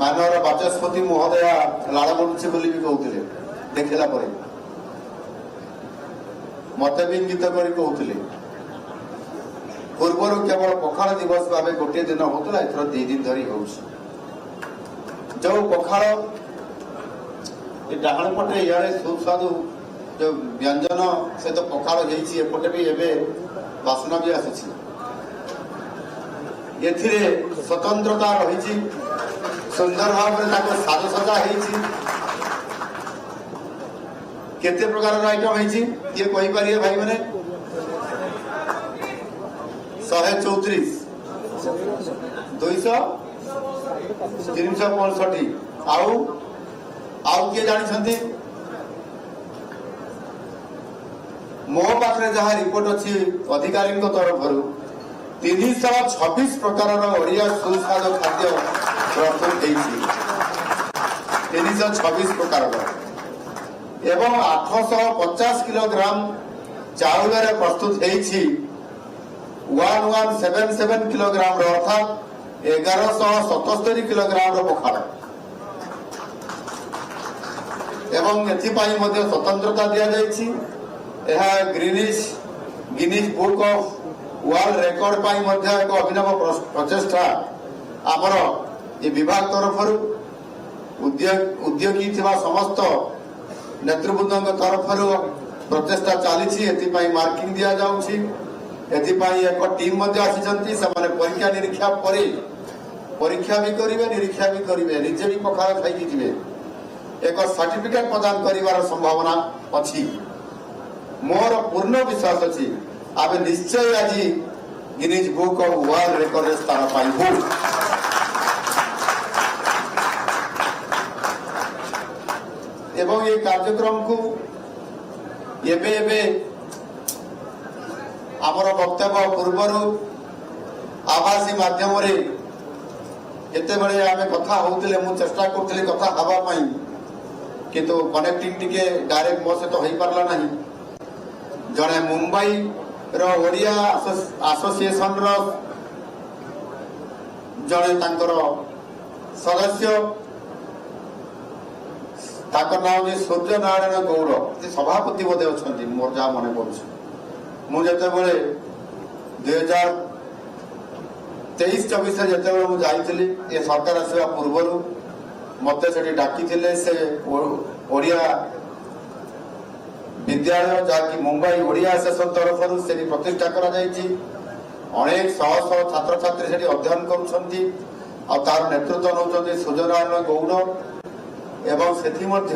माननीय बाचस्पति महोदय लाड़ पड़ुचे बोली भी कहते देखला पर मत भी इंगित कर कहते पूर्वर केवल पखाड़ दिवस भाव गोटे दिन होता एथर 2 दिन धरी हो जो पखाड़ डाण पटे इे सुस्वादु जो व्यंजन से तो पखाड़ होपटे भी एवं बासना भी आसी स्वतंत्रता रही सुंदर भाव में साजसजा केते प्रकार आइटम ये कहीपर भाई मैंने 134 200 365 आउ किए जानी मो पाखे जहाँ रिपोर्ट अच्छी अधिकारी तरफ 326 प्रकार ओडिया सुस्वाद खाद्य प्रस्तुत 326 प्रकार एवं 850 किलोग्राम चाउल प्रस्तुत 1177 किलोग्राम अर्थात 1177 किलोग्राम पखाड़ एवं एथिपाई मध्य स्वतंत्रता दिया जायछि Guinness book of world record पाई मध्य एक अभिनव प्रचेष्टा आमर ये विभाग तरफ उद्योगी थिबा समस्त नेतृवृंद तरफ प्रचेष्टा चली एथिपाई मार्किंग दिया जाउछि एथिपाई एक टीम मध्य आसी से परीक्षा निरीक्षा पर परीक्षा भी करेंगे निरीक्षा भी करेंगे निजे भी पखाड़ खाई जीवे एक सर्टिफिकेट प्रदान करिवार संभावना अच्छी मोर पूर्ण विश्वास अच्छी आमे निश्चय आज Guinness book of world record स्थान पाइबू एवं ये कार्यक्रम को एबे आमर वक्तव्य पूर्वर आभासी माध्यम जिते बड़े आमे कथा होउतिले मु चेष्टा करथिले कथा हवा पई किंतु कनेक्टिंग टिके डायरेक्ट मो सहित होई पारला नहीं जने मुंबई रो ओडिया एसोसिएशन रो जने तांकर सदस्य ताकर नाम जे सूर्य नारायण गौड़ से सभापति बोधे अछंती मोर जा मने पड़छ मु जते बळे 2023-24 जते मु जाईथिली ए सरकार आसीबा पूर्वरु मते सेठी डाकी थिले से ओडिया विद्यालय जहाँकि मुंबई ओडिया एसोसिएशन तरफ से प्रतिष्ठा करा जायछि अनेक शह शह छात्र छात्री से अध्ययन करुछंती आ तार नेतृत्व नौचंती सूर्यनारायण गौड़ एवं सेठी मध्य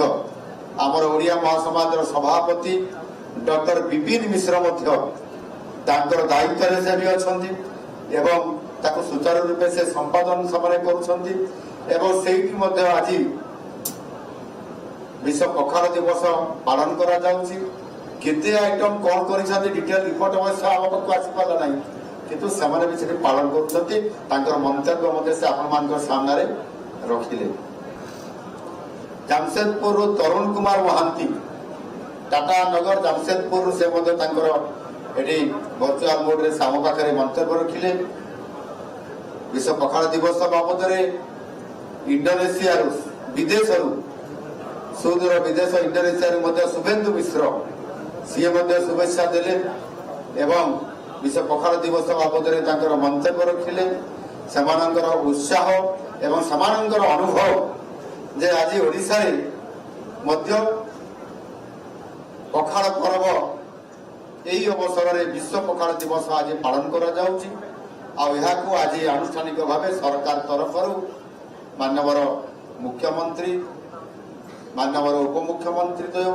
आमर ओडिया महासमाज सभापति डॉक्टर विपिन मिश्र मध्य तांकर दायित्व से भी अछंती एवं ताको सुचारू रूपे से संपादन समय करुछंती एवं सेठी मध्य आज विश्व पखाड़ दिवस पालन करा जाउछि केते आइटम कौन करिसथि डिटेल रिपोर्ट अवश्य आम पाखु आसी पाला नहीं किंतु सेमाने भी सेठी पालन करुछथि तांकर मंतव्य मते से आपण मानकर सामने रे रखिले जमशेदपुर तरुण कुमार महांती टाटा नगर जमशेदपुर से मते तांकर एडी वर्चुअल मोड रे साम पाखरे मंतव्य रखिले विश्व पखाड़ दिवस बाबद रे इंडोनेशिया विदेश सुदूर विदेश इंडोनेशिया शुभेन्दु मिश्र सी शुभेच्छा देले एवं विश्व पखाड़ दिवस बाबद मंतव्य रखिले सेमानंकर उत्साह एवं सेमानंकर अनुभव जे आज ओडिशा रे मध्य पखाड़ पर्व यही अवसर में विश्व पखाड़ दिवस आज पालन करा जाउछि आ एहाकु आज आनुष्ठानिक भाव सरकार तरफ माननीय मुख्यमंत्री माननीय उपमुख्यमंत्री द्वय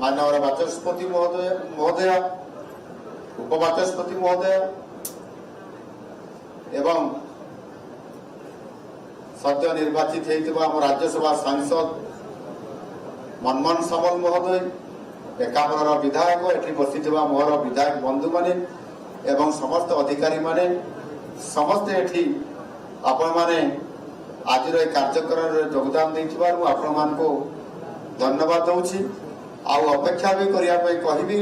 माननीय बाचस्पति महोदय उपबाचस्पति महोदय एवं सद्य निर्वाचित होइतिबा हम राज्यसभा सांसद मनमोहन सामल महोदय एकामर विधायक एठी बसिथिबा मोर विधायक बंधु माने एवं समस्त अधिकारी माने समस्त एठी आपण माने आज कार्यक्रम योगदान देथिबार आपण मान को धन्यवाद दउछि आ अपेक्षा भी करिया पई कहबी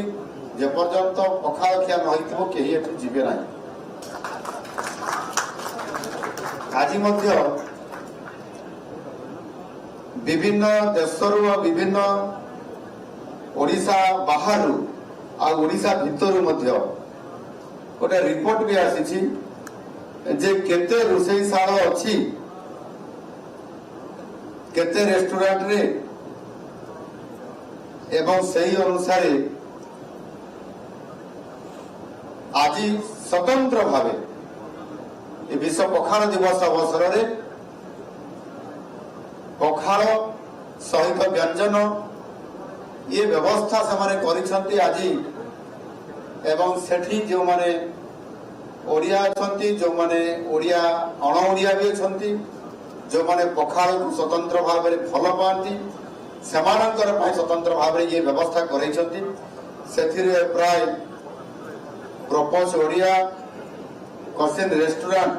जे पर्यंत पखाड़ खिया न होइथिबो केही एठी जीवे नाही आज मध्य विभिन्न देशरू और विभिन्न ओडिशा बाहर आ ओडिशा भितर गोटे रिपोर्ट भी आसी जे केते रोषेईशाला अच्छी केते रेस्टोरेंट रे एवं सही अनुसार आज स्वतंत्र भाव विश्व पखाल दिवस अवसर में पखाल सहित व्यंजन ये व्यवस्था से आज एवं सेठी जो माने ओडिया अछंती जो माने ओडिया अण ओडिया भी अछंती जो माने पखाल को स्वतंत्र भाव में भल पाती सेमानंकर पाई स्वतंत्र भाव में ये व्यवस्था करैछंती सेथिरे प्राय प्रपोज ओडिया कसिन रेस्टोरेंट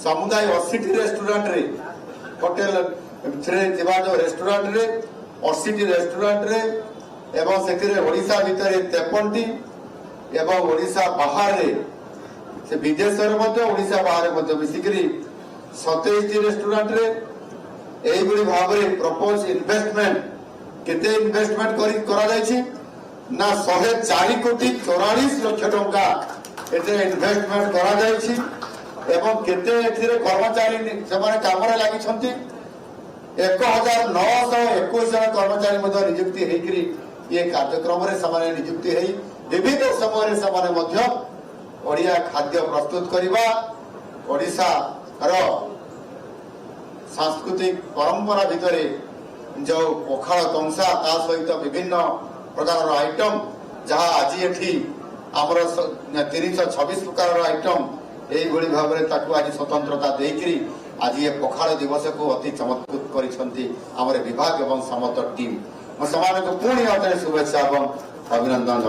समुदाय 80 रेस्टोरेंट रे होटल थ्रे दिवा जो रेस्टोरेंट रे 80 रेस्टोरेंट रे एवं सेथिरे ओडिशा भितर 53 एवं ओडिशा बाहर रे से विदेश रे मध्ये ओडिशा बाहर मध्ये मिसिकरी 27 रेस्टोरेंट रे एई गुडी भाबरे प्रपोज इन्वेस्टमेंट केते इन्वेस्टमेंट करा जायछि ना 104 कोटी 44 लाख टंका एते इन्वेस्टमेंट करा जायछि एवं केते एथिरे कर्मचारी सेमाने कामरे लागि छथि 1921 जन कर्मचारी मध्ये नियुक्ति हेकरी ये कार्यक्रम रे समाने नियुक्ति हेई विविध समय रे समाने मध्ये ओडिया खाद्य प्रस्तुत करिबा ओडिशा रो सांस्कृतिक परंपरा भितर जो पखाल कंसा ता सहित विभिन्न प्रकार आइटम जहाँ आज ये आमर 326 प्रकार आइटम यही भाव में आज स्वतंत्रता देकरी आज ये पखाल दिवस को अति चमत्कृत कर विभाग एवं समस्त टीम पुणी शुभेच्छा और अभिनंदन।